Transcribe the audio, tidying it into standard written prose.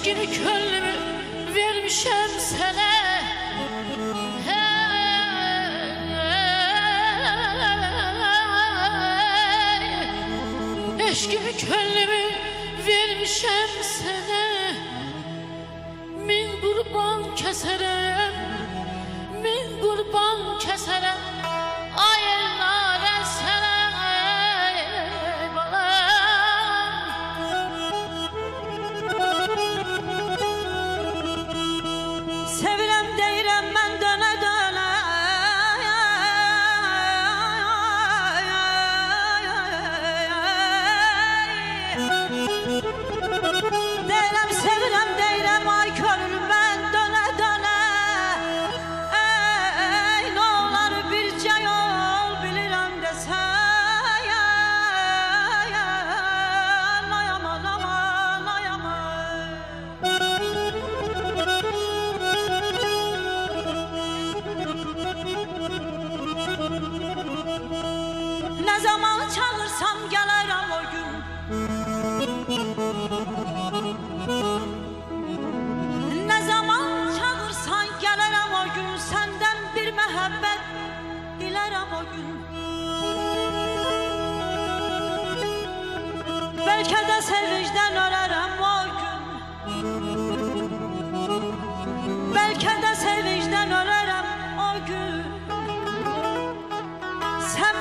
Eşkimi könlümü vermişem sana. Eşkimi könlümü vermişem sana. Min kurban keserem, min kurban keserem. Ay ellare sana balam. Sevirem deyirəm mən dönə dönə. Deyirəm sevirəm deyirəm ay körür mən dönə dönə. Ey nə olar bircə yol bilirəm desən. Ay aman aman ay aman. Ne zaman çağırsam gelirim o gün. Ne zaman çağırsan gelirim o gün. Senden bir mehabbet dilerim o gün. Belki de sevinçten ölerim o gün. Belki de sevinçten ölerim o gün. Sen